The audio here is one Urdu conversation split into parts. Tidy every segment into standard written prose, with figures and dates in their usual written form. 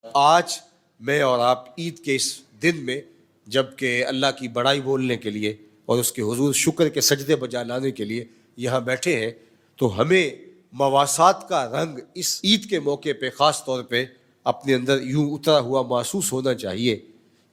آج میں اور آپ عید کے اس دن میں جب کہ اللہ کی بڑائی بولنے کے لیے اور اس کے حضور شکر کے سجدے بجا لانے کے لیے یہاں بیٹھے ہیں، تو ہمیں مواسات کا رنگ اس عید کے موقع پہ خاص طور پہ اپنے اندر یوں اترا ہوا محسوس ہونا چاہیے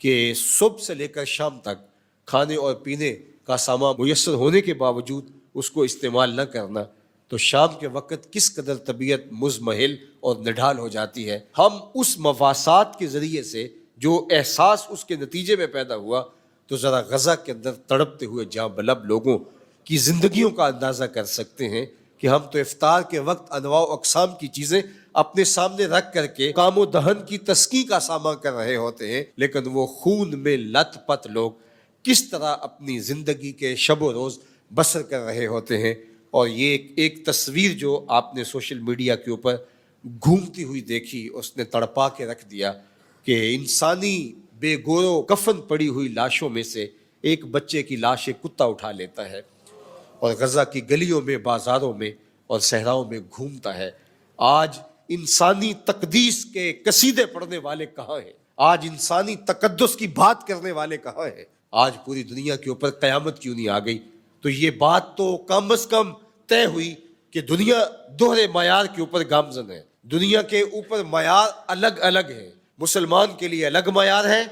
کہ صبح سے لے کر شام تک کھانے اور پینے کا سامان میسر ہونے کے باوجود اس کو استعمال نہ کرنا تو شام کے وقت کس قدر طبیعت مزمحل اور نڈھال ہو جاتی ہے۔ ہم اس مفاسات کے ذریعے سے جو احساس اس کے نتیجے میں پیدا ہوا تو ذرا غزہ کے اندر تڑپتے ہوئے جاں بلب لوگوں کی زندگیوں کا اندازہ کر سکتے ہیں کہ ہم تو افطار کے وقت انواع و اقسام کی چیزیں اپنے سامنے رکھ کر کے کام و دہن کی تسکی کا سامان کر رہے ہوتے ہیں، لیکن وہ خون میں لت پت لوگ کس طرح اپنی زندگی کے شب و روز بسر کر رہے ہوتے ہیں۔ اور یہ ایک تصویر جو آپ نے سوشل میڈیا کے اوپر گھومتی ہوئی دیکھی، اس نے تڑپا کے رکھ دیا کہ انسانی بے گورو کفن پڑی ہوئی لاشوں میں سے ایک بچے کی لاش ایک کتا اٹھا لیتا ہے اور غزہ کی گلیوں میں، بازاروں میں اور صحراؤں میں گھومتا ہے۔ آج انسانی تقدیس کے قصیدے پڑھنے والے کہاں ہیں؟ آج انسانی تقدس کی بات کرنے والے کہاں ہیں؟ آج پوری دنیا کے اوپر قیامت کیوں نہیں آ گئی؟ تو یہ بات تو کم از کم طے ہوئی کہ دنیا دوہرے معیار کے اوپر گامزن ہے۔ دنیا کے اوپر معیار الگ الگ ہیں، مسلمان کے لیے الگ معیار ہے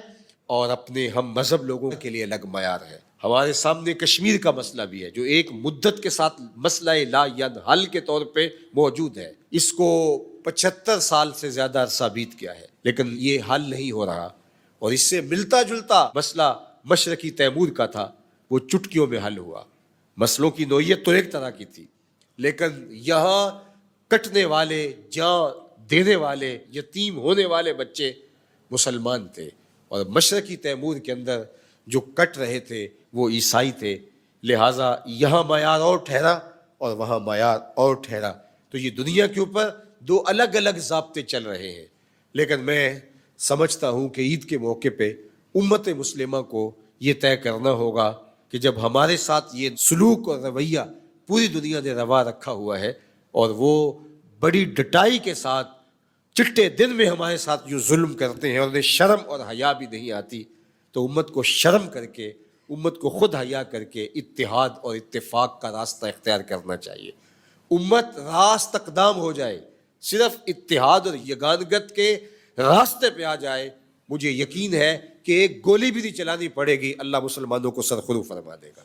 اور اپنے ہم مذہب لوگوں کے لیے الگ معیار ہے۔ ہمارے سامنے کشمیر کا مسئلہ بھی ہے جو ایک مدت کے ساتھ مسئلہ لا ینحل کے طور پہ موجود ہے۔ اس کو 75 سال سے زیادہ عرصہ بیت گیا ہے لیکن یہ حل نہیں ہو رہا، اور اس سے ملتا جلتا مسئلہ مشرقی تیمور کا تھا، وہ چٹکیوں میں حل ہوا۔ مسئلوں کی نوعیت تو ایک طرح کی تھی لیکن یہاں کٹنے والے، جان دینے والے، یتیم ہونے والے بچے مسلمان تھے، اور مشرقی تیمور کے اندر جو کٹ رہے تھے وہ عیسائی تھے، لہٰذا یہاں معیار اور ٹھہرا اور وہاں معیار اور ٹھہرا۔ تو یہ دنیا کے اوپر دو الگ الگ ضابطے چل رہے ہیں، لیکن میں سمجھتا ہوں کہ عید کے موقع پہ امت مسلمہ کو یہ طے کرنا ہوگا کہ جب ہمارے ساتھ یہ سلوک اور رویہ پوری دنیا نے روا رکھا ہوا ہے اور وہ بڑی ڈٹائی کے ساتھ چٹے دن میں ہمارے ساتھ جو ظلم کرتے ہیں اور انہیں شرم اور حیا بھی نہیں آتی، تو امت کو شرم کر کے، امت کو خود حیا کر کے اتحاد اور اتفاق کا راستہ اختیار کرنا چاہیے۔ امت راست اقدام ہو جائے، صرف اتحاد اور یگانگت کے راستے پہ آ جائے، مجھے یقین ہے کہ ایک گولی بھی نہیں چلانی پڑے گی، اللہ مسلمانوں کو سرخرو فرما دے گا۔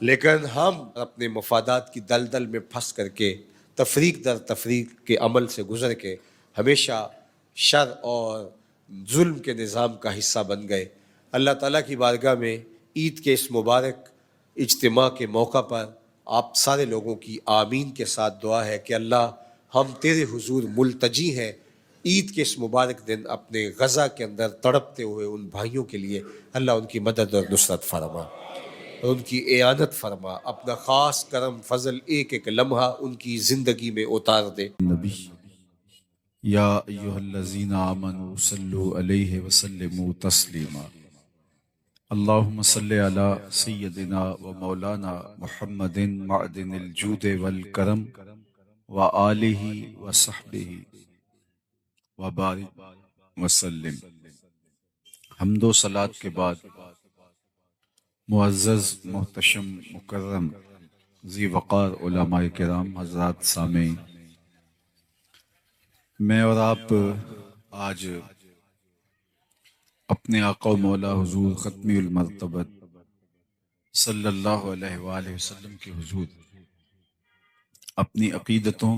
لیکن ہم اپنے مفادات کی دلدل میں پھنس کر کے تفریق در تفریق کے عمل سے گزر کے ہمیشہ شر اور ظلم کے نظام کا حصہ بن گئے۔ اللہ تعالیٰ کی بارگاہ میں عید کے اس مبارک اجتماع کے موقع پر آپ سارے لوگوں کی آمین کے ساتھ دعا ہے کہ اللہ، ہم تیرے حضور ملتجی ہیں عید کے اس مبارک دن اپنے غزہ کے اندر تڑپتے ہوئے ان بھائیوں کے لیے، اللہ ان کی مدد اور نصرت فرما اور ان کی اعانت فرما، اپنا خاص کرم فضل ایک ایک لمحہ ان کی زندگی میں اتار دے۔ نبی یا ایہا الذین آمنوا صلوا علیہ وسلموا تسلیما اللہم صلی علی سیدنا و مولانا محمد معدن الجود والکرم و آلہ و صحبہ و بارک وسلم۔ حمد و صلات کے بعد معزز محتشم مکرم ذی وقار علماء کرام، حضرات سامعین، میں اور آپ آج اپنے آقا و مولا حضور ختمی المرتبت صلی اللہ علیہ وآلہ وسلم کے حضور اپنی عقیدتوں،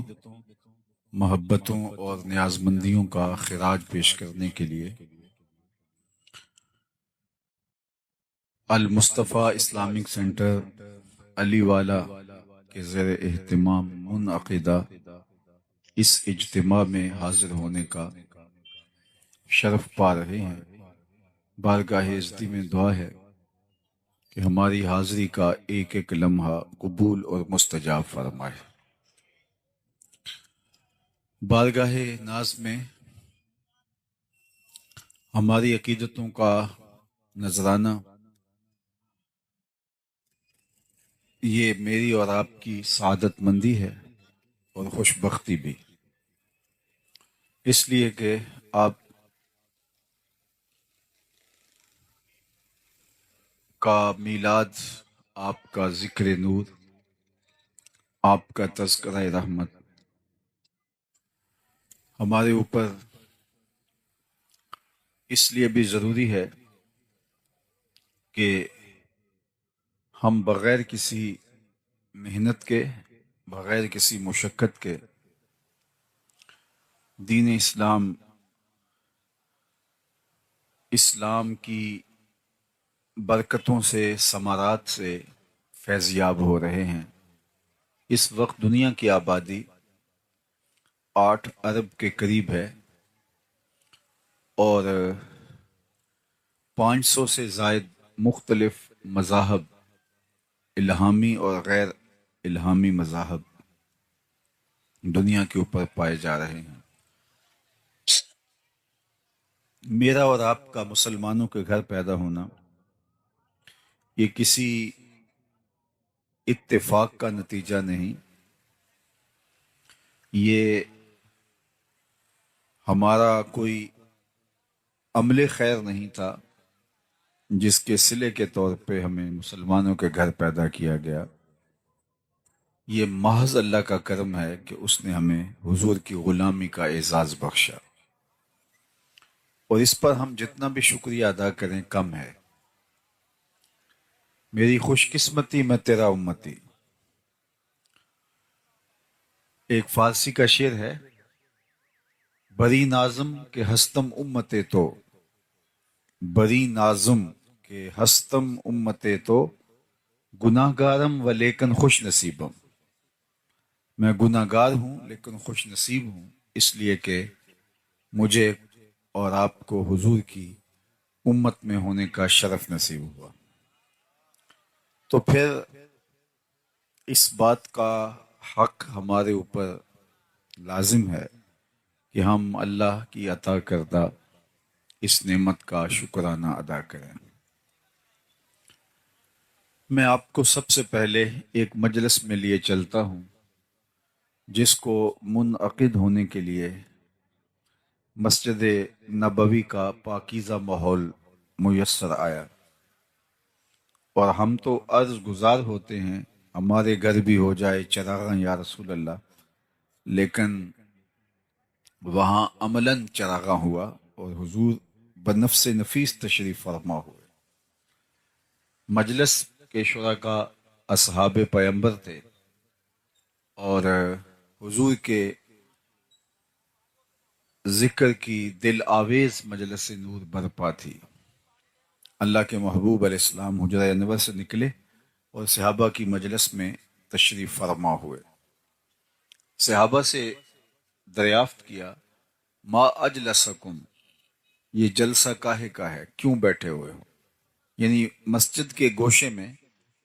محبتوں اور نیازمندیوں کا خراج پیش کرنے کے لیے المصطفیٰ اسلامک سینٹر علی والا کے زیر اہتمام منعقدہ اس اجتماع میں حاضر ہونے کا شرف پا رہے ہیں۔ بارگاہ عزتی میں دعا ہے کہ ہماری حاضری کا ایک ایک لمحہ قبول اور مستجاب فرمائے۔ بارگاہ ناز میں ہماری عقیدتوں کا نذرانہ، یہ میری اور آپ کی سعادت مندی ہے اور خوش بختی بھی، اس لیے کہ آپ کا میلاد، آپ کا ذکر نور، آپ کا تذکرہ رحمت ہمارے اوپر اس لیے بھی ضروری ہے کہ ہم بغیر کسی محنت کے، بغیر کسی مشقت کے دین اسلام کی برکتوں سے، ثمرات سے فیض یاب ہو رہے ہیں۔ اس وقت دنیا کی آبادی 8 ارب کے قریب ہے اور 500 سے زائد مختلف مذاہب، الہامی اور غیر الہامی مذاہب دنیا کے اوپر پائے جا رہے ہیں۔ میرا اور آپ کا مسلمانوں کے گھر پیدا ہونا یہ کسی اتفاق کا نتیجہ نہیں، یہ ہمارا کوئی عمل خیر نہیں تھا جس کے صلے کے طور پہ ہمیں مسلمانوں کے گھر پیدا کیا گیا۔ یہ محض اللہ کا کرم ہے کہ اس نے ہمیں حضور کی غلامی کا اعزاز بخشا، اور اس پر ہم جتنا بھی شکریہ ادا کریں کم ہے۔ میری خوش قسمتی میں تیرا امتی، ایک فارسی کا شعر ہے، بری نازم کے ہستم امتے تو، بری نازم کے ہستم امتے تو، گناہ گارم و لیکن خوش نصیبم۔ میں گناہ گار ہوں لیکن خوش نصیب ہوں، اس لیے کہ مجھے اور آپ کو حضور کی امت میں ہونے کا شرف نصیب ہوا۔ تو پھر اس بات کا حق ہمارے اوپر لازم ہے کہ ہم اللہ کی عطا کردہ اس نعمت کا شکرانہ ادا کریں۔ میں آپ کو سب سے پہلے ایک مجلس میں لیے چلتا ہوں جس کو منعقد ہونے کے لیے مسجد نبوی کا پاکیزہ ماحول میسر آیا، اور ہم تو عرض گزار ہوتے ہیں ہمارے گھر بھی ہو جائے چراغاں یا رسول اللہ، لیکن وہاں عملاً چراغاں ہوا اور حضور بنفس نفیس تشریف فرما ہوئے۔ مجلس کے شرکاء اصحاب پیمبر تھے اور حضور کے ذکر کی دل آویز مجلس نور برپا تھی۔ اللہ کے محبوب علیہ السلام حجرہ انور سے نکلے اور صحابہ کی مجلس میں تشریف فرما ہوئے۔ صحابہ سے دریافت کیا، ما اجلسکم، یہ جلسہ کاہے کا ہے، کیوں بیٹھے ہوئے ہو؟ یعنی مسجد کے گوشے میں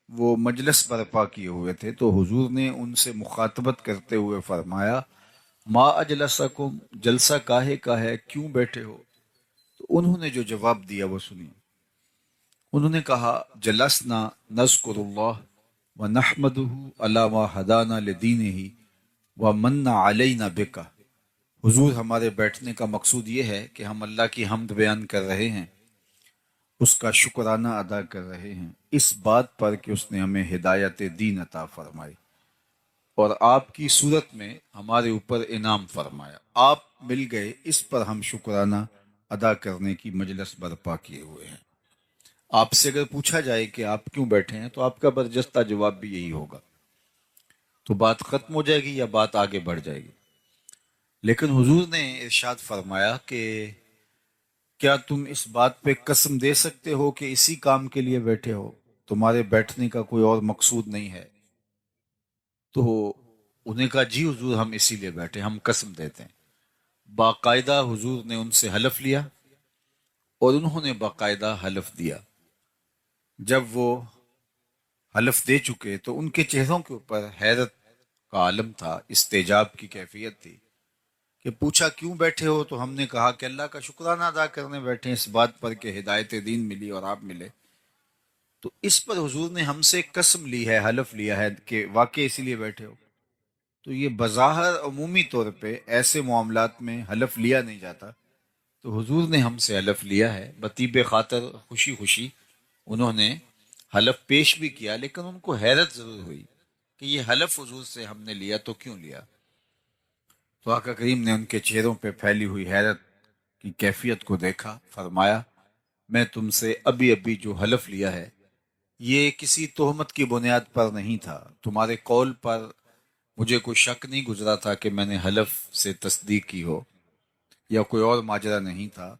وہ مجلس برپا کیے ہوئے تھے، تو حضور نے ان سے مخاطبت کرتے ہوئے فرمایا، ما اجلسکم، جلسہ کاہے کا ہے، کیوں بیٹھے ہو؟ تو انہوں نے جو جواب دیا وہ سنیے۔ انہوں نے کہا، جلسنا نذکر اللہ ونحمدہ علی ما ہدانا لدینہ ومن علینا بک۔ حضور، ہمارے بیٹھنے کا مقصود یہ ہے کہ ہم اللہ کی حمد بیان کر رہے ہیں، اس کا شکرانہ ادا کر رہے ہیں اس بات پر کہ اس نے ہمیں ہدایت دین عطا فرمائی اور آپ کی صورت میں ہمارے اوپر انعام فرمایا، آپ مل گئے، اس پر ہم شکرانہ ادا کرنے کی مجلس برپا کیے ہوئے ہیں۔ آپ سے اگر پوچھا جائے کہ آپ کیوں بیٹھے ہیں تو آپ کا برجستہ جواب بھی یہی ہوگا، تو بات ختم ہو جائے گی یا بات آگے بڑھ جائے گی؟ لیکن حضور نے ارشاد فرمایا کہ کیا تم اس بات پہ قسم دے سکتے ہو کہ اسی کام کے لیے بیٹھے ہو، تمہارے بیٹھنے کا کوئی اور مقصود نہیں ہے؟ تو انہیں کہا، جی حضور، ہم اسی لیے بیٹھے، ہم قسم دیتے ہیں۔ باقاعدہ حضور نے ان سے حلف لیا اور انہوں نے باقاعدہ حلف دیا۔ جب وہ حلف دے چکے تو ان کے چہروں کے اوپر حیرت کا عالم تھا، استعجاب کی کیفیت تھی کہ پوچھا کیوں بیٹھے ہو؟ تو ہم نے کہا کہ اللہ کا شکرانہ ادا کرنے بیٹھے اس بات پر کہ ہدایت دین ملی اور آپ ملے۔ تو اس پر حضور نے ہم سے قسم لی ہے، حلف لیا ہے کہ واقعی اسی لیے بیٹھے ہو۔ تو یہ بظاہر عمومی طور پہ ایسے معاملات میں حلف لیا نہیں جاتا، تو حضور نے ہم سے حلف لیا ہے، بطیب خاطر خوشی خوشی انہوں نے حلف پیش بھی کیا، لیکن ان کو حیرت ضرور ہوئی کہ یہ حلف حضور سے ہم نے لیا تو کیوں لیا؟ تو آقا کریم نے ان کے چہروں پہ پھیلی ہوئی حیرت کی کیفیت کو دیکھا، فرمایا میں تم سے ابھی ابھی جو حلف لیا ہے یہ کسی تہمت کی بنیاد پر نہیں تھا، تمہارے قول پر مجھے کوئی شک نہیں گزرا تھا کہ میں نے حلف سے تصدیق کی ہو، یا کوئی اور ماجرا نہیں تھا،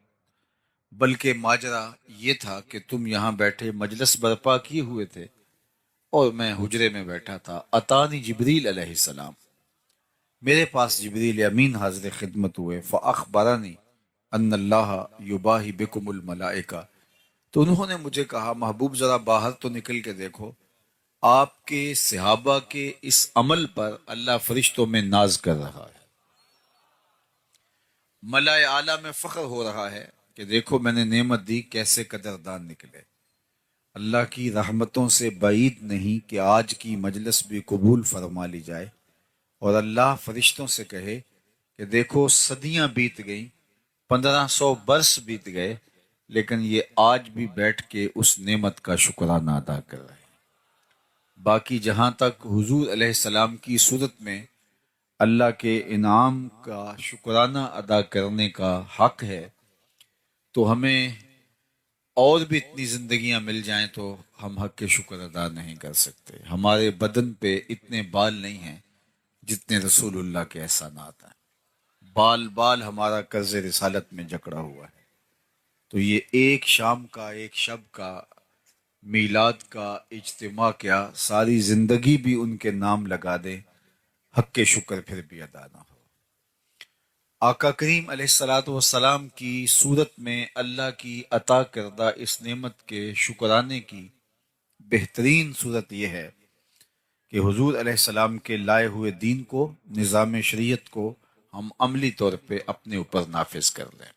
بلکہ ماجرا یہ تھا کہ تم یہاں بیٹھے مجلس برپا کیے ہوئے تھے اور میں حجرے میں بیٹھا تھا۔ اتانی جبریل علیہ السلام، میرے پاس جبریل امین حاضر خدمت ہوئے، فاخبرنی ان اللہ یباہی بکم الملائکہ، تو انہوں نے مجھے کہا محبوب ذرا باہر تو نکل کے دیکھو، آپ کے صحابہ کے اس عمل پر اللہ فرشتوں میں ناز کر رہا ہے، ملائے اعلیٰ میں فخر ہو رہا ہے کہ دیکھو میں نے نعمت دی، کیسے قدردان نکلے۔ اللہ کی رحمتوں سے بعید نہیں کہ آج کی مجلس بھی قبول فرما لی جائے اور اللہ فرشتوں سے کہے کہ دیکھو صدیاں بیت گئیں، 1500 برس بیت گئے، لیکن یہ آج بھی بیٹھ کے اس نعمت کا شکرانہ ادا کر رہے ہیں۔ باقی جہاں تک حضور علیہ السلام کی صورت میں اللہ کے انعام کا شکرانہ ادا کرنے کا حق ہے، تو ہمیں اور بھی اتنی زندگیاں مل جائیں تو ہم حق کے شکر ادا نہیں کر سکتے۔ ہمارے بدن پہ اتنے بال نہیں ہیں جتنے رسول اللہ کے احسانات ہیں، بال بال ہمارا قرض رسالت میں جکڑا ہوا ہے۔ تو یہ ایک شام کا، ایک شب کا، میلاد کا اجتماع کیا، ساری زندگی بھی ان کے نام لگا دے، حق کے شکر پھر بھی ادا نہ ہو۔ آقا کریم علیہ الصلاۃ والسلام کی صورت میں اللہ کی عطا کردہ اس نعمت کے شکرانے کی بہترین صورت یہ ہے کہ حضور علیہ السلام کے لائے ہوئے دین کو، نظام شریعت کو ہم عملی طور پہ اپنے اوپر نافذ کر لیں۔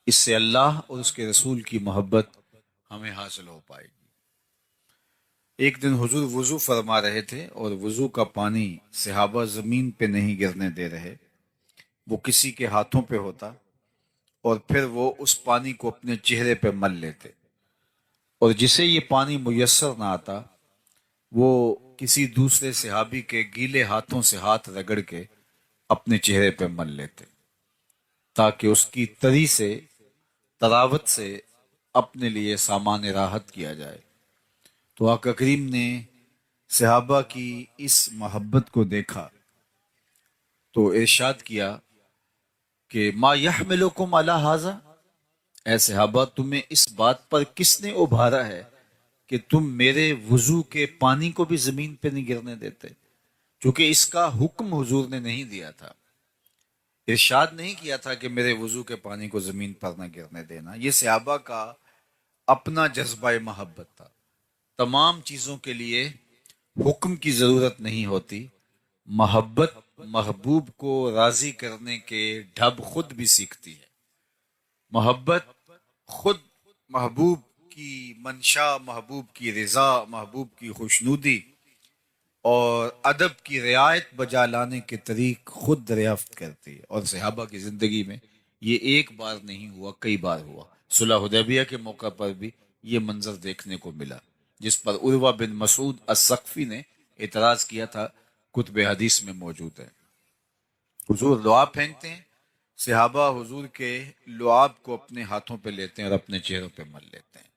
اس سے اللہ اور اس کے رسول کی محبت ہمیں حاصل ہو پائے گی۔ ایک دن حضور وضو فرما رہے تھے اور وضو کا پانی صحابہ زمین پہ نہیں گرنے دے رہے، وہ کسی کے ہاتھوں پہ ہوتا اور پھر وہ اس پانی کو اپنے چہرے پہ مل لیتے، اور جسے یہ پانی میسر نہ آتا وہ کسی دوسرے صحابی کے گیلے ہاتھوں سے ہاتھ رگڑ کے اپنے چہرے پہ مل لیتے تاکہ اس کی تری سے، تراوت سے اپنے لیے سامان راحت کیا جائے۔ تو آقا کریم نے صحابہ کی اس محبت کو دیکھا تو ارشاد کیا کہ ما یحملکم علی ھذا، اے صحابہ تمہیں اس بات پر کس نے ابھارا ہے کہ تم میرے وضو کے پانی کو بھی زمین پہ نہیں گرنے دیتے؟ چونکہ اس کا حکم حضور نے نہیں دیا تھا، ارشاد نہیں کیا تھا کہ میرے وضو کے پانی کو زمین پر نہ گرنے دینا، یہ صحابہ کا اپنا جذبہ محبت تھا۔ تمام چیزوں کے لیے حکم کی ضرورت نہیں ہوتی، محبت محبوب کو راضی کرنے کے ڈھب خود بھی سیکھتی ہے۔ محبت خود محبوب کی منشا، محبوب کی رضا، محبوب کی خوشنودی اور ادب کی رعایت بجا لانے کے طریق خود دریافت کرتی ہے۔ اور صحابہ کی زندگی میں یہ ایک بار نہیں ہوا، کئی بار ہوا۔ صلح حدیبیہ کے موقع پر بھی یہ منظر دیکھنے کو ملا، جس پر عروہ بن مسعود الثقفی نے اعتراض کیا تھا، کتب حدیث میں موجود ہے۔ حضور لعاب پھینکتے ہیں، صحابہ حضور کے لعاب کو اپنے ہاتھوں پہ لیتے ہیں اور اپنے چہروں پہ مل لیتے ہیں۔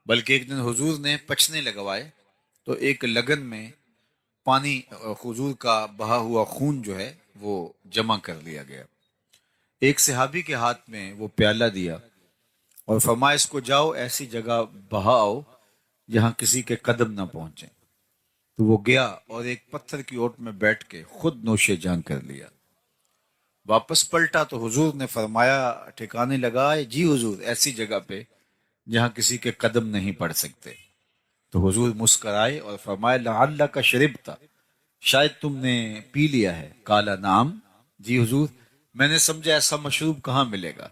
بلکہ ایک دن حضور نے پچھنے لگوائے تو ایک لگن میں پانی، حضور کا بہا ہوا خون جو ہے وہ جمع کر لیا گیا۔ ایک صحابی کے ہاتھ میں وہ پیالہ دیا اور فرمایا اس کو جاؤ ایسی جگہ بہاؤ جہاں کسی کے قدم نہ پہنچیں۔ تو وہ گیا اور ایک پتھر کی اوٹ میں بیٹھ کے خود نوش جان کر لیا۔ واپس پلٹا تو حضور نے فرمایا، ٹھکانے لگائے؟ جی حضور، ایسی جگہ پہ جہاں کسی کے قدم نہیں پڑ سکتے۔ تو حضور مسکرائے اور فرمایا لعلک شربت، شاید تم نے پی لیا ہے۔ قال نعم، جی حضور، میں نے سمجھا ایسا مشروب کہاں ملے گا،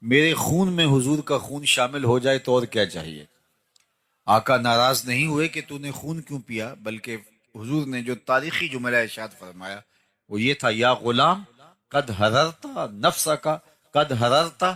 میرے خون میں حضور کا خون شامل ہو جائے تو اور کیا چاہیے۔ آقا ناراض نہیں ہوئے کہ تو نے خون کیوں پیا، بلکہ حضور نے جو تاریخی جملہ ارشاد فرمایا وہ یہ تھا، یا غلام قد حررتا نفسک، قد حررتا،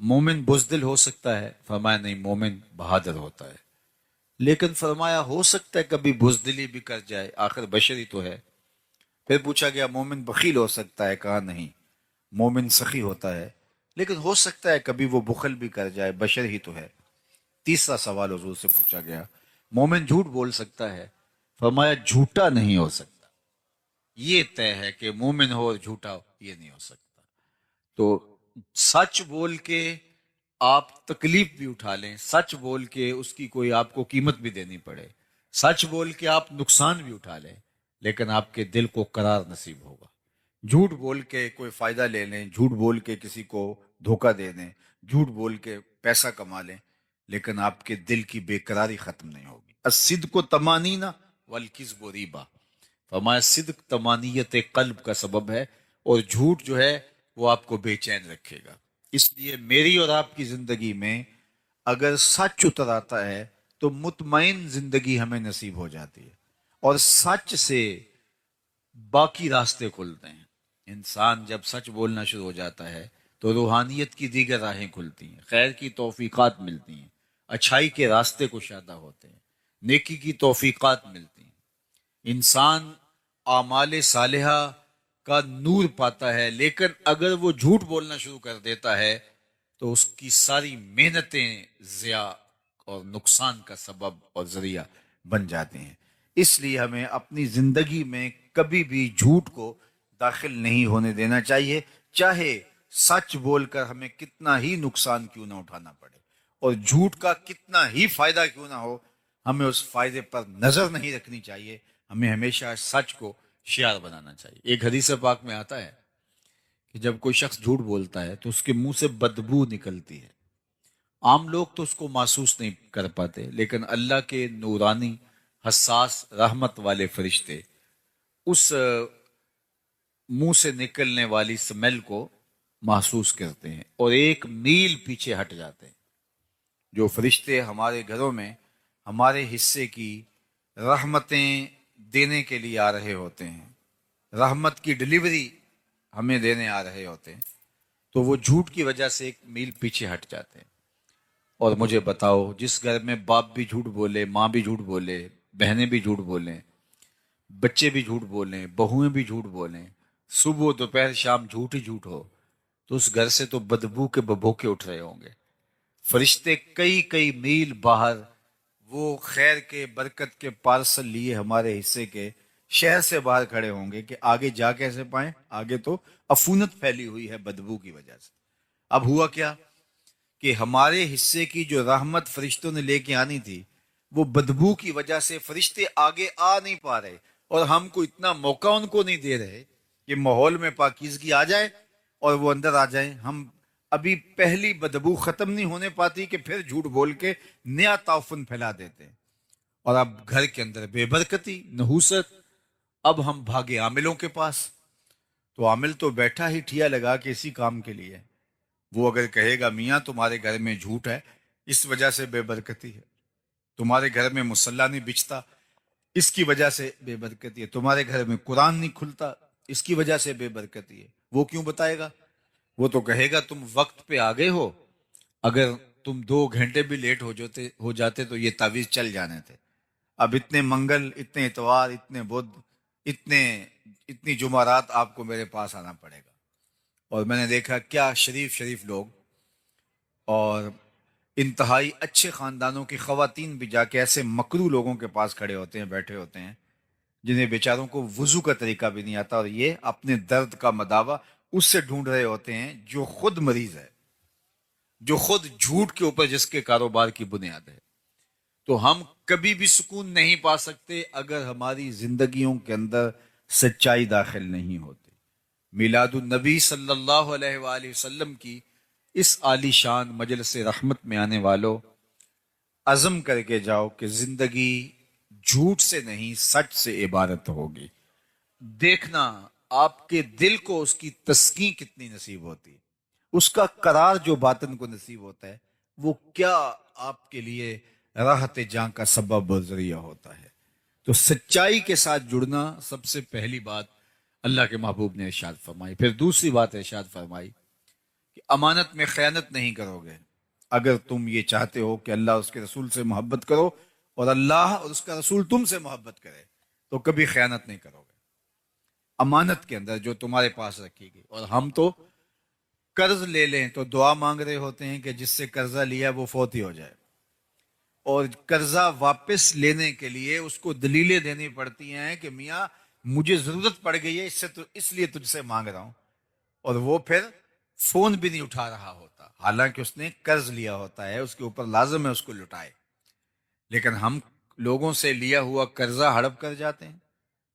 مومن بزدل ہو سکتا ہے؟ فرمایا نہیں، مومن بہادر ہوتا ہے. لیکن فرمایا ہو سکتا ہے کبھی بزدلی بھی کر جائے، آخر بشری تو ہے. پھر پوچھا گیا مومن بخیل ہو سکتا ہے؟ کہا نہیں، مومن سخی ہوتا ہے، لیکن ہو سکتا ہے کبھی وہ بخل بھی کر جائے، بشر ہی تو ہے. تیسرا سوال حضور سے پوچھا گیا مومن جھوٹ بول سکتا ہے؟ فرمایا جھوٹا نہیں ہو سکتا. یہ طے ہے کہ مومن ہو اور جھوٹا ہو یہ نہیں ہو سکتا. تو سچ بول کے آپ تکلیف بھی اٹھا لیں، سچ بول کے اس کی کوئی آپ کو قیمت بھی دینی پڑے، سچ بول کے آپ نقصان بھی اٹھا لیں، لیکن آپ کے دل کو قرار نصیب ہوگا. جھوٹ بول کے کوئی فائدہ لے لیں، جھوٹ بول کے کسی کو دھوکہ دے دیں، جھوٹ بول کے پیسہ کما لیں، لیکن آپ کے دل کی بے قراری ختم نہیں ہوگی. الصدق طمانینہ والکذب ریبہ. فرمایا صدق طمانیت قلب کا سبب ہے، اور جھوٹ جو ہے وہ آپ کو بے چین رکھے گا. اس لیے میری اور آپ کی زندگی میں اگر سچ اتر آتا ہے تو مطمئن زندگی ہمیں نصیب ہو جاتی ہے، اور سچ سے باقی راستے کھلتے ہیں. انسان جب سچ بولنا شروع ہو جاتا ہے تو روحانیت کی دیگر راہیں کھلتی ہیں، خیر کی توفیقات ملتی ہیں، اچھائی کے راستے کشادہ ہوتے ہیں، نیکی کی توفیقات ملتی ہیں. انسان اعمال صالحہ کا نور پاتا ہے، لیکن اگر وہ جھوٹ بولنا شروع کر دیتا ہے تو اس کی ساری محنتیں ضیاع اور نقصان کا سبب اور ذریعہ بن جاتے ہیں. اس لیے ہمیں اپنی زندگی میں کبھی بھی جھوٹ کو داخل نہیں ہونے دینا چاہیے، چاہے سچ بول کر ہمیں کتنا ہی نقصان کیوں نہ اٹھانا پڑے، اور جھوٹ کا کتنا ہی فائدہ کیوں نہ ہو، ہمیں اس فائدے پر نظر نہیں رکھنی چاہیے. ہمیں ہمیشہ سچ کو شعار بنانا چاہیے. ایک حدیث پاک میں آتا ہے کہ جب کوئی شخص جھوٹ بولتا ہے تو اس کے منہ سے بدبو نکلتی ہے. عام لوگ تو اس کو محسوس نہیں کر پاتے، لیکن اللہ کے نورانی حساس رحمت والے فرشتے اس منہ سے نکلنے والی سمیل کو محسوس کرتے ہیں اور ایک میل پیچھے ہٹ جاتے ہیں. جو فرشتے ہمارے گھروں میں ہمارے حصے کی رحمتیں دینے کے لیے آ رہے ہوتے ہیں، رحمت کی ڈلیوری ہمیں دینے آ رہے ہوتے ہیں، تو وہ جھوٹ کی وجہ سے ایک میل پیچھے ہٹ جاتے ہیں. اور مجھے بتاؤ، جس گھر میں باپ بھی جھوٹ بولے، ماں بھی جھوٹ بولے، بہنیں بھی جھوٹ بولیں، بچے بھی جھوٹ بولیں، بہویں بھی جھوٹ بولیں، صبح دوپہر شام جھوٹ ہی جھوٹ ہو، تو اس گھر سے تو بدبو کے ببوکے اٹھ رہے ہوں گے. فرشتے کئی کئی میل باہر وہ خیر کے برکت کے پارسل لیے ہمارے حصے کے شہر سے باہر کھڑے ہوں گے کہ آگے جا کیسے پائیں، آگے تو عفونت پھیلی ہوئی ہے بدبو کی وجہ سے. اب ہوا کیا کہ ہمارے حصے کی جو رحمت فرشتوں نے لے کے آنی تھی، وہ بدبو کی وجہ سے فرشتے آگے آ نہیں پا رہے، اور ہم کو اتنا موقع ان کو نہیں دے رہے کہ ماحول میں پاکیزگی آ جائے اور وہ اندر آ جائیں. ہم ابھی پہلی بدبو ختم نہیں ہونے پاتی کہ پھر جھوٹ بول کے نیا تعفن پھیلا دیتے ہیں، اور اب گھر کے اندر بے برکتی، نحوست. اب ہم بھاگے عاملوں کے پاس، تو عامل تو بیٹھا ہی ٹھیا لگا کے اسی کام کے لیے. وہ اگر کہے گا میاں تمہارے گھر میں جھوٹ ہے، اس وجہ سے بے برکتی ہے، تمہارے گھر میں مصلی نہیں بچتا، اس کی وجہ سے بے برکتی ہے، تمہارے گھر میں قرآن نہیں کھلتا، اس کی وجہ سے بے برکتی ہے، وہ کیوں بتائے گا؟ وہ تو کہے گا تم وقت پہ آگے ہو، اگر تم 2 گھنٹے بھی لیٹ ہو جاتے تو یہ تعویذ چل جانے تھے. اب اتنے منگل، اتنے اتوار، اتنے بدھ، اتنی جمعرات آپ کو میرے پاس آنا پڑے گا. اور میں نے دیکھا کیا شریف لوگ اور انتہائی اچھے خاندانوں کی خواتین بھی جا کے ایسے مکرو لوگوں کے پاس کھڑے ہوتے ہیں، بیٹھے ہوتے ہیں، جنہیں بیچاروں کو وضو کا طریقہ بھی نہیں آتا، اور یہ اپنے درد کا مداوا اس سے ڈھونڈ رہے ہوتے ہیں جو خود مریض ہے، جو خود جھوٹ کے اوپر جس کے کاروبار کی بنیاد ہے. تو ہم کبھی بھی سکون نہیں پا سکتے اگر ہماری زندگیوں کے اندر سچائی داخل نہیں ہوتی. میلاد النبی صلی اللہ علیہ وآلہ وسلم کی اس عالی شان مجلس رحمت میں آنے والوں، عزم کر کے جاؤ کہ زندگی جھوٹ سے نہیں سچ سے عبارت ہوگی. دیکھنا آپ کے دل کو اس کی تسکین کتنی نصیب ہوتی ہے، اس کا قرار جو باطن کو نصیب ہوتا ہے، وہ کیا آپ کے لیے راحت جاں کا سبب و ذریعہ ہوتا ہے. تو سچائی کے ساتھ جڑنا سب سے پہلی بات اللہ کے محبوب نے ارشاد فرمائی. پھر دوسری بات ارشاد فرمائی کہ امانت میں خیانت نہیں کرو گے. اگر تم یہ چاہتے ہو کہ اللہ اس کے رسول سے محبت کرو اور اللہ اور اس کا رسول تم سے محبت کرے تو کبھی خیانت نہیں کرو گے امانت کے اندر جو تمہارے پاس رکھی گئی. اور ہم تو قرض لے لیں تو دعا مانگ رہے ہوتے ہیں کہ جس سے قرضہ لیا وہ فوت ہی ہو جائے, اور قرضہ واپس لینے کے لیے اس کو دلیلیں دینی پڑتی ہیں کہ میاں مجھے ضرورت پڑ گئی ہے اس لیے تجھ سے مانگ رہا ہوں, اور وہ پھر فون بھی نہیں اٹھا رہا ہوتا حالانکہ اس نے قرض لیا ہوتا ہے, اس کے اوپر لازم ہے اس کو لٹائے. لیکن ہم لوگوں سے لیا ہوا قرضہ ہڑپ کر جاتے ہیں,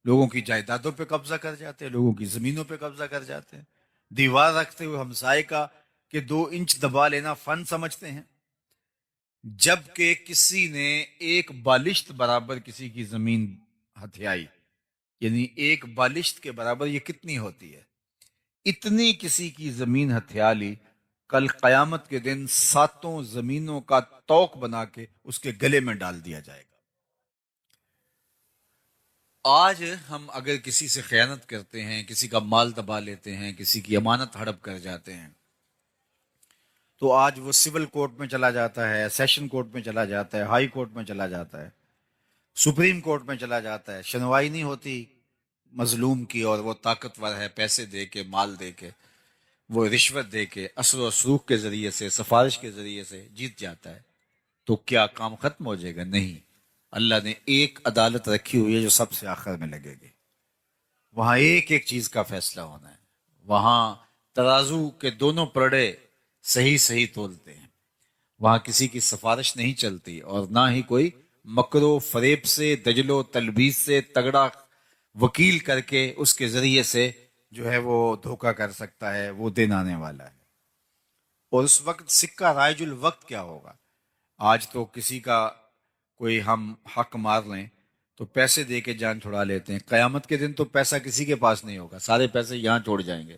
لوگوں کی جائیدادوں پہ قبضہ کر جاتے ہیں, لوگوں کی زمینوں پہ قبضہ کر جاتے ہیں, دیوار رکھتے ہوئے ہمسائے کا کہ 2 انچ دبا لینا فن سمجھتے ہیں, جبکہ کسی نے ایک بالشت برابر کسی کی زمین ہتھیائی. یعنی ایک بالشت کے برابر یہ کتنی ہوتی ہے, اتنی کسی کی زمین ہتھیا لی, کل قیامت کے دن 7 زمینوں کا توق بنا کے اس کے گلے میں ڈال دیا جائے گا. آج ہم اگر کسی سے خیانت کرتے ہیں, کسی کا مال دبا لیتے ہیں, کسی کی امانت ہڑپ کر جاتے ہیں, تو آج وہ سول کورٹ میں چلا جاتا ہے, سیشن کورٹ میں چلا جاتا ہے, ہائی کورٹ میں چلا جاتا ہے, سپریم کورٹ میں چلا جاتا ہے, سنوائی نہیں ہوتی مظلوم کی, اور وہ طاقتور ہے, پیسے دے کے, مال دے کے, وہ رشوت دے کے, اثر و سلوک کے ذریعے سے, سفارش کے ذریعے سے جیت جاتا ہے. تو کیا کام ختم ہو جائے گا؟ نہیں. اللہ نے ایک عدالت رکھی ہوئی ہے جو سب سے آخر میں لگے گی. وہاں ایک ایک چیز کا فیصلہ ہونا ہے. وہاں ترازو کے دونوں پرڑے صحیح صحیح تولتے ہیں. وہاں کسی کی سفارش نہیں چلتی, اور نہ ہی کوئی مکر و فریب سے, دجل و تلبیس سے تگڑا وکیل کر کے اس کے ذریعے سے جو ہے وہ دھوکہ کر سکتا ہے. وہ دن آنے والا ہے. اور اس وقت سکہ رائج الوقت کیا ہوگا. آج تو کسی کا کوئی ہم حق مار لیں تو پیسے دے کے جان چھڑا لیتے ہیں. قیامت کے دن تو پیسہ کسی کے پاس نہیں ہوگا, سارے پیسے یہاں چھوڑ جائیں گے.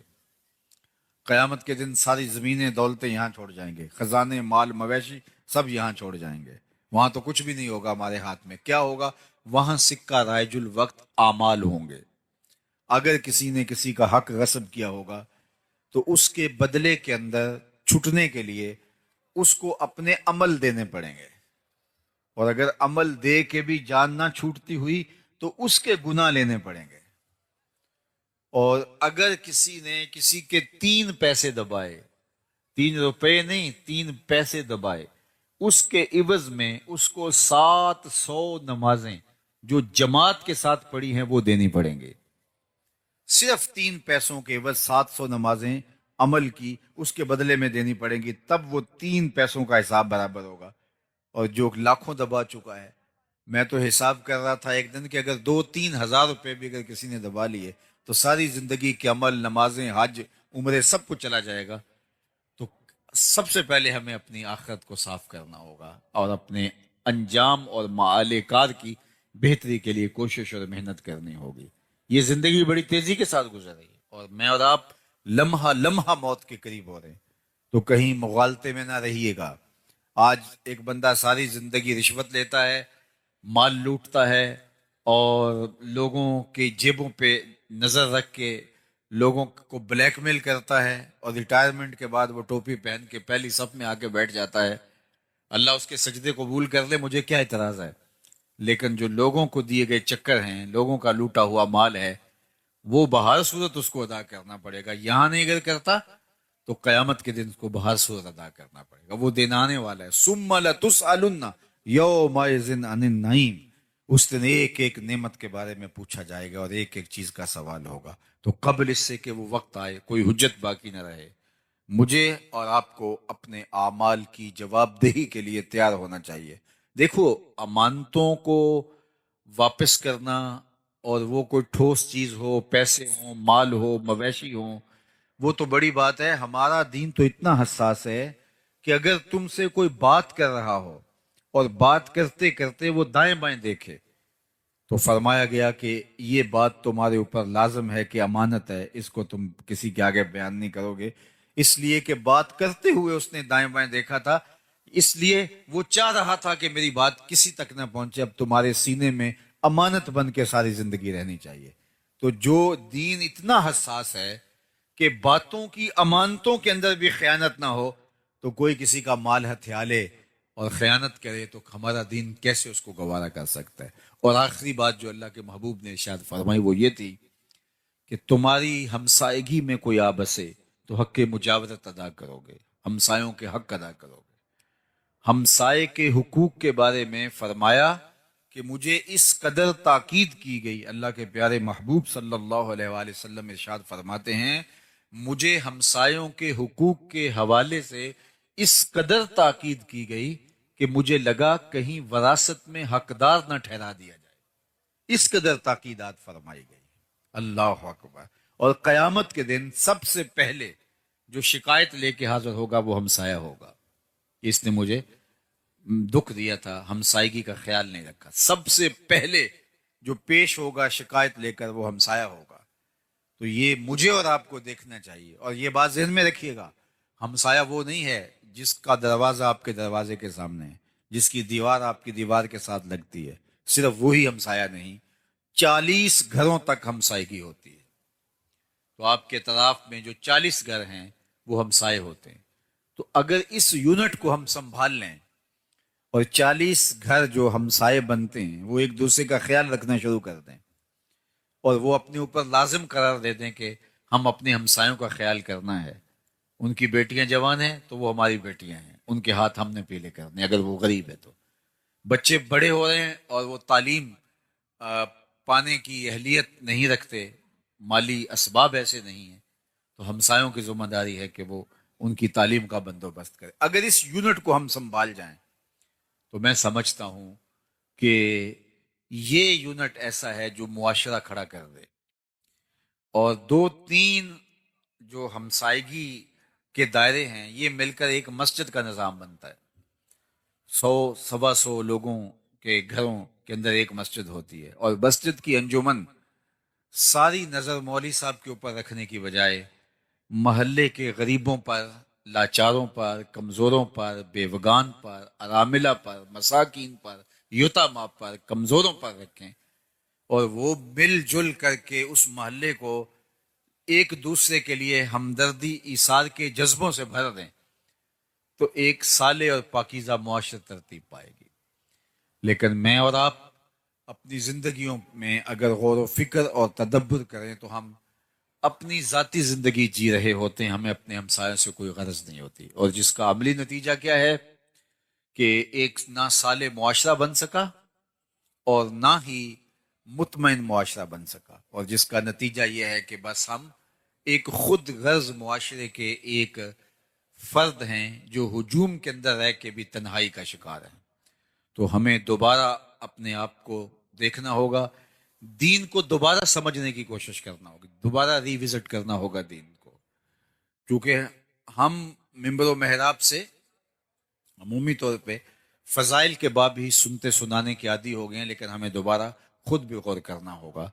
قیامت کے دن ساری زمینیں دولتیں یہاں چھوڑ جائیں گے, خزانے مال مویشی سب یہاں چھوڑ جائیں گے. وہاں تو کچھ بھی نہیں ہوگا ہمارے ہاتھ میں. کیا ہوگا وہاں؟ سکہ رائج الوقت اعمال ہوں گے. اگر کسی نے کسی کا حق غصب کیا ہوگا تو اس کے بدلے کے اندر چھٹنے کے لیے اس کو اپنے عمل دینے پڑیں گے, اور اگر عمل دے کے بھی جان نہ چھوٹتی ہوئی تو اس کے گناہ لینے پڑیں گے. اور اگر کسی نے کسی کے 3 پیسے دبائے, 3 روپے نہیں 3 پیسے دبائے, اس کے عوض میں اس کو 700 نمازیں جو جماعت کے ساتھ پڑھی ہیں وہ دینی پڑیں گے. صرف 3 پیسوں کے عوض 700 نمازیں عمل کی اس کے بدلے میں دینی پڑیں گی, تب وہ 3 پیسوں کا حساب برابر ہوگا. اور جو لاکھوں دبا چکا ہے, میں تو حساب کر رہا تھا ایک دن کہ اگر 2-3 ہزار روپے بھی اگر کسی نے دبا لیے تو ساری زندگی کے عمل, نمازیں, حج, عمرے سب کچھ چلا جائے گا. تو سب سے پہلے ہمیں اپنی آخرت کو صاف کرنا ہوگا اور اپنے انجام اور معال کار کی بہتری کے لیے کوشش اور محنت کرنی ہوگی. یہ زندگی بڑی تیزی کے ساتھ گزر رہی ہے, اور میں اور آپ لمحہ لمحہ موت کے قریب ہو رہے ہیں. تو کہیں مغالطے میں نہ رہیے گا. آج ایک بندہ ساری زندگی رشوت لیتا ہے, مال لوٹتا ہے, اور لوگوں کی جیبوں پہ نظر رکھ کے لوگوں کو بلیک میل کرتا ہے, اور ریٹائرمنٹ کے بعد وہ ٹوپی پہن کے پہلی صف میں آ کے بیٹھ جاتا ہے. اللہ اس کے سجدے قبول کر لے, مجھے کیا اعتراض ہے. لیکن جو لوگوں کو دیے گئے چکر ہیں, لوگوں کا لوٹا ہوا مال ہے, وہ بہر صورت اس کو ادا کرنا پڑے گا. یہاں نہیں اگر کرتا تو قیامت کے دن اس کو بہر صورت ادا کرنا پڑے گا. وہ دن آنے والا ہے. ثم لتسألن یومئذ عن النعیم. اس دن ایک ایک نعمت کے بارے میں پوچھا جائے گا اور ایک ایک چیز کا سوال ہوگا. تو قبل اس سے کہ وہ وقت آئے کوئی حجت باقی نہ رہے, مجھے اور آپ کو اپنے اعمال کی جواب دہی کے لیے تیار ہونا چاہیے. دیکھو, امانتوں کو واپس کرنا, اور وہ کوئی ٹھوس چیز ہو, پیسے ہوں, مال ہو, مویشی ہوں, وہ تو بڑی بات ہے. ہمارا دین تو اتنا حساس ہے کہ اگر تم سے کوئی بات کر رہا ہو اور بات کرتے کرتے وہ دائیں بائیں دیکھے تو فرمایا گیا کہ یہ بات تمہارے اوپر لازم ہے کہ امانت ہے, اس کو تم کسی کے آگے بیان نہیں کرو گے. اس لیے کہ بات کرتے ہوئے اس نے دائیں بائیں دیکھا تھا, اس لیے وہ چاہ رہا تھا کہ میری بات کسی تک نہ پہنچے. اب تمہارے سینے میں امانت بن کے ساری زندگی رہنی چاہیے. تو جو دین اتنا حساس ہے کہ باتوں کی امانتوں کے اندر بھی خیانت نہ ہو، تو کوئی کسی کا مال ہتھیا لے اور خیانت کرے تو ہمارا دین کیسے اس کو گوارا کر سکتا ہے؟ اور آخری بات جو اللہ کے محبوب نے ارشاد فرمائی وہ یہ تھی کہ تمہاری ہمسائیگی میں کوئی آ بسے تو حق مجاورت ادا کرو گے، ہمسایوں کے حق ادا کرو گے۔ ہمسائے کے حقوق کے بارے میں فرمایا کہ مجھے اس قدر تاکید کی گئی، اللہ کے پیارے محبوب صلی اللہ علیہ وآلہ وسلم ارشاد فرماتے ہیں مجھے ہمسایوں کے حقوق کے حوالے سے اس قدر تاکید کی گئی کہ مجھے لگا کہیں وراثت میں حقدار نہ ٹھہرا دیا جائے، اس قدر تاکیدات فرمائی گئی۔ اللہ اکبر۔ اور قیامت کے دن سب سے پہلے جو شکایت لے کے حاضر ہوگا وہ ہمسایہ ہوگا، اس نے مجھے دکھ دیا تھا، ہمسائیگی کا خیال نہیں رکھا۔ سب سے پہلے جو پیش ہوگا شکایت لے کر وہ ہمسایہ ہوگا۔ تو یہ مجھے اور آپ کو دیکھنا چاہیے، اور یہ بات ذہن میں رکھیے گا، ہمسایہ وہ نہیں ہے جس کا دروازہ آپ کے دروازے کے سامنے ہے، جس کی دیوار آپ کی دیوار کے ساتھ لگتی ہے، صرف وہی ہمسایہ نہیں، 40 گھروں تک ہمسائیگی ہوتی ہے۔ تو آپ کے طرف میں جو 40 گھر ہیں وہ ہمسائے ہوتے ہیں۔ تو اگر اس یونٹ کو ہم سنبھال لیں اور 40 گھر جو ہمسائے بنتے ہیں وہ ایک دوسرے کا خیال رکھنا شروع کر دیں، اور وہ اپنے اوپر لازم قرار دے دیں کہ ہم اپنے ہمسایوں کا خیال کرنا ہے، ان کی بیٹیاں جوان ہیں تو وہ ہماری بیٹیاں ہیں، ان کے ہاتھ ہم نے پیلے کرنے، اگر وہ غریب ہے تو۔ بچے بڑے ہو رہے ہیں اور وہ تعلیم پانے کی اہلیت نہیں رکھتے، مالی اسباب ایسے نہیں ہیں، تو ہمسایوں کی ذمہ داری ہے کہ وہ ان کی تعلیم کا بندوبست کرے۔ اگر اس یونٹ کو ہم سنبھال جائیں تو میں سمجھتا ہوں کہ یہ یونٹ ایسا ہے جو معاشرہ کھڑا کر دے۔ اور 2-3 جو ہمسائیگی کے دائرے ہیں یہ مل کر ایک مسجد کا نظام بنتا ہے، 100-125 لوگوں کے گھروں کے اندر ایک مسجد ہوتی ہے، اور مسجد کی انجمن ساری نظر مولوی صاحب کے اوپر رکھنے کی بجائے محلے کے غریبوں پر، لاچاروں پر، کمزوروں پر، بیوگان پر، اراملہ پر، مساکین پر، یتامہ پر، کمزوروں پر رکھیں، اور وہ مل جل کر کے اس محلے کو ایک دوسرے کے لیے ہمدردی ایثار کے جذبوں سے بھر دیں، تو ایک صالح اور پاکیزہ معاشرہ ترتیب پائے گی۔ لیکن میں اور آپ اپنی زندگیوں میں اگر غور و فکر اور تدبر کریں تو ہم اپنی ذاتی زندگی جی رہے ہوتے ہیں، ہمیں اپنے ہمسایوں سے کوئی غرض نہیں ہوتی، اور جس کا عملی نتیجہ کیا ہے کہ ایک نہ صالح معاشرہ بن سکا اور نہ ہی مطمئن معاشرہ بن سکا، اور جس کا نتیجہ یہ ہے کہ بس ہم ایک خود غرض معاشرے کے ایک فرد ہیں جو ہجوم کے اندر رہ کے بھی تنہائی کا شکار ہیں۔ تو ہمیں دوبارہ اپنے آپ کو دیکھنا ہوگا، دین کو دوبارہ سمجھنے کی کوشش کرنا ہوگی، دوبارہ ریوزٹ کرنا ہوگا دین کو، کیونکہ ہم منبر و محراب سے عمومی طور پہ فضائل کے باب ہی سنتے سنانے کے عادی ہو گئے ہیں، لیکن ہمیں دوبارہ خود بھی غور کرنا ہوگا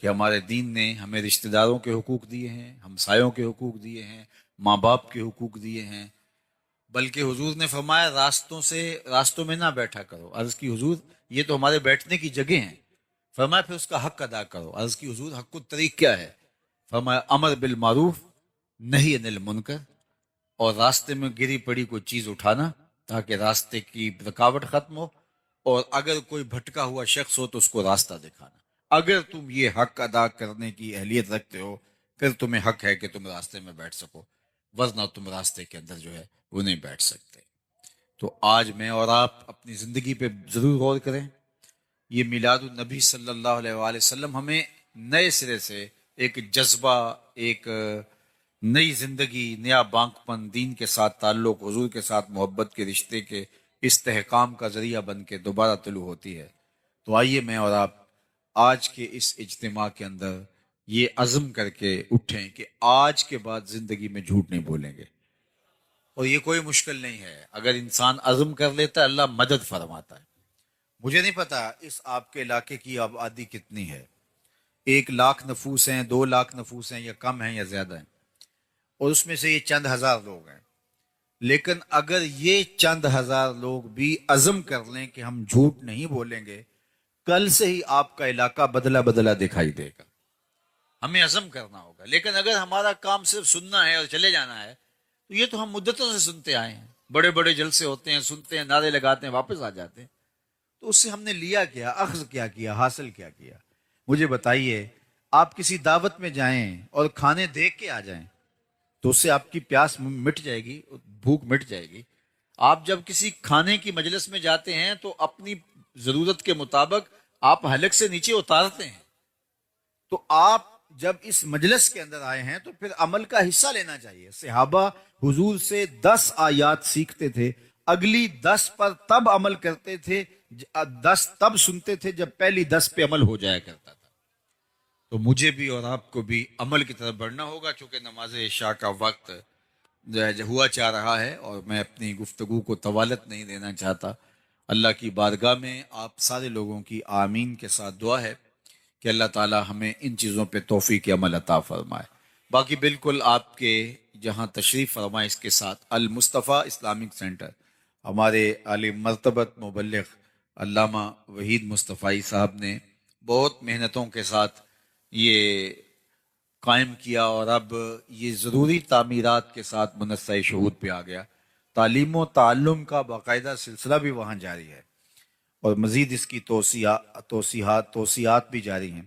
کہ ہمارے دین نے ہمیں رشتہ داروں کے حقوق دیے ہیں، ہمسایوں کے حقوق دیے ہیں، ماں باپ کے حقوق دیے ہیں، بلکہ حضور نے فرمایا راستوں میں نہ بیٹھا کرو۔ عرض کی حضور یہ تو ہمارے بیٹھنے کی جگہ ہیں، فرمایا پھر اس کا حق ادا کرو۔ عرض کی حضور حق الطریق کیا ہے؟ فرمایا امر بالمعروف نہی عن المنکر، اور راستے میں گری پڑی کوئی چیز اٹھانا تاکہ راستے کی رکاوٹ ختم ہو، اور اگر کوئی بھٹکا ہوا شخص ہو تو اس کو راستہ دکھانا۔ اگر تم یہ حق ادا کرنے کی اہلیت رکھتے ہو پھر تمہیں حق ہے کہ تم راستے میں بیٹھ سکو، ورنہ تم راستے کے اندر جو ہے وہ نہیں بیٹھ سکتے۔ تو آج میں اور آپ اپنی زندگی پہ ضرور غور کریں۔ یہ میلاد النبی صلی اللہ علیہ وآلہ وسلم ہمیں نئے سرے سے ایک جذبہ، ایک نئی زندگی، نیا بانک پن، دین کے ساتھ تعلق، حضور کے ساتھ محبت کے رشتے کے استحکام کا ذریعہ بن کے دوبارہ طلوع ہوتی ہے۔ تو آئیے میں اور آپ آج کے اس اجتماع کے اندر یہ عزم کر کے اٹھیں کہ آج کے بعد زندگی میں جھوٹ نہیں بولیں گے، اور یہ کوئی مشکل نہیں ہے، اگر انسان عزم کر لیتا ہے اللہ مدد فرماتا ہے۔ مجھے نہیں پتا اس آپ کے علاقے کی آبادی کتنی ہے، 1 لاکھ نفوس ہیں، 2 لاکھ نفوس ہیں، یا کم ہیں یا زیادہ ہیں، اور اس میں سے یہ چند ہزار لوگ ہیں، لیکن اگر یہ چند ہزار لوگ بھی عزم کر لیں کہ ہم جھوٹ نہیں بولیں گے، کل سے ہی آپ کا علاقہ بدلا بدلا دکھائی دے گا۔ ہمیں عزم کرنا ہوگا. لیکن اگر ہمارا کام صرف سننا ہے اور چلے جانا ہے تو یہ تو ہم مدتوں سے سنتے آئے ہیں. بڑے بڑے جلسے ہوتے ہیں، سنتے ہیں، نعرے لگاتے ہیں، واپس آ جاتے ہیں. تو اس سے ہم نے لیا کیا، اخذ کیا کیا، حاصل کیا کیا؟ مجھے بتائیے، آپ کسی دعوت میں جائیں اور کھانے دیکھ کے آ جائیں تو اس سے آپ کی پیاس مٹ جائے گی، بھوک مٹ جائے گی. آپ جب کسی کھانے کی مجلس میں جاتے ہیں تو اپنی ضرورت کے مطابق آپ حلق سے نیچے اتارتے ہیں. تو آپ جب اس مجلس کے اندر آئے ہیں تو پھر عمل کا حصہ لینا چاہیے. صحابہ حضور سے 10 آیات سیکھتے تھے، اگلی 10 پر تب عمل کرتے تھے، 10 تب سنتے تھے جب پہلی 10 پہ عمل ہو جایا کرتا تھا. تو مجھے بھی اور آپ کو بھی عمل کی طرف بڑھنا ہوگا، چونکہ نماز عشاء کا وقت ہوا چاہ رہا ہے اور میں اپنی گفتگو کو طوالت نہیں دینا چاہتا. اللہ کی بارگاہ میں آپ سارے لوگوں کی آمین کے ساتھ دعا ہے کہ اللہ تعالی ہمیں ان چیزوں پہ توفیق عمل عطا فرمائے. باقی بالکل آپ کے جہاں تشریف فرمائے اس کے ساتھ المصطفیٰ اسلامک سینٹر، ہمارے عالی مرتبت مبلغ علامہ وحید مصطفی صاحب نے بہت محنتوں کے ساتھ یہ قائم کیا اور اب یہ ضروری تعمیرات کے ساتھ منصہ شہود پہ آ گیا. تعلیم و تعلم کا باقاعدہ سلسلہ بھی وہاں جاری ہے اور مزید اس کی توسیعات بھی جاری ہیں.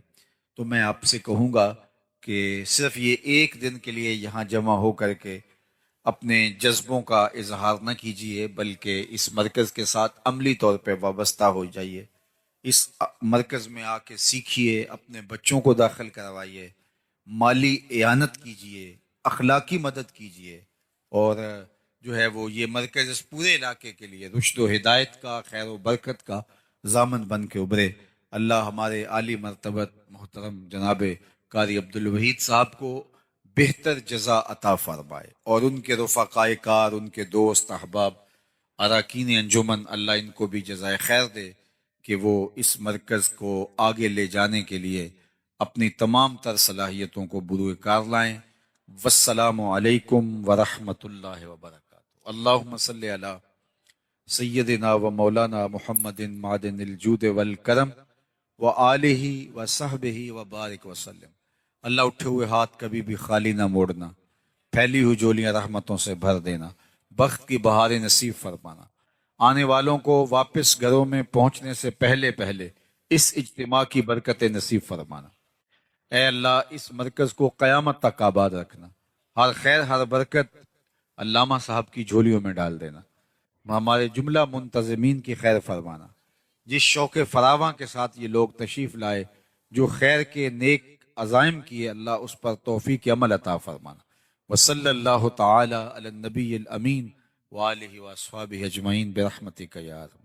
تو میں آپ سے کہوں گا کہ صرف یہ ایک دن کے لیے یہاں جمع ہو کر کے اپنے جذبوں کا اظہار نہ کیجیے، بلکہ اس مرکز کے ساتھ عملی طور پہ وابستہ ہو جائیے. اس مرکز میں آ کے سیکھیے، اپنے بچوں کو داخل کروائیے، مالی اعانت کیجیے، اخلاقی مدد کیجیے، اور جو ہے وہ یہ مرکز اس پورے علاقے کے لیے رشد و ہدایت کا، خیر و برکت کا ضامن بن کے ابھرے. اللہ ہمارے عالی مرتبت محترم جناب قاری عبدالوحید صاحب کو بہتر جزا عطا فرمائے اور ان کے رفقائے کار، ان کے دوست احباب، اراکین انجمن، اللہ ان کو بھی جزائے خیر دے کہ وہ اس مرکز کو آگے لے جانے کے لیے اپنی تمام تر صلاحیتوں کو بروئے کار لائیں. والسلام علیکم ورحمۃ اللہ وبرکاتہ. اللہم صلی علی سیدنا و مولانا محمد معدن الجود والکرم وآلہ وصحبہ وبارک وسلم. اللہ اٹھے ہوئے ہاتھ کبھی بھی خالی نہ موڑنا، پھیلی ہوئی جولیاں رحمتوں سے بھر دینا، بخت کی بہاریں نصیب فرمانا، آنے والوں کو واپس گھروں میں پہنچنے سے پہلے پہلے اس اجتماع کی برکت نصیب فرمانا. اے اللہ اس مرکز کو قیامت تک آباد رکھنا، ہر خیر ہر برکت علامہ صاحب کی جھولیوں میں ڈال دینا، ہمارے جملہ منتظمین کی خیر فرمانا. جس شوق فراواں کے ساتھ یہ لوگ تشریف لائے، جو خیر کے نیک عزائم کیے، اللہ اس پر توفیق عمل عطا فرمانا. وصلی اللہ تعالی علی النبی الامین وآلہ واصحابہ اجمعین برحمتک یا ارحم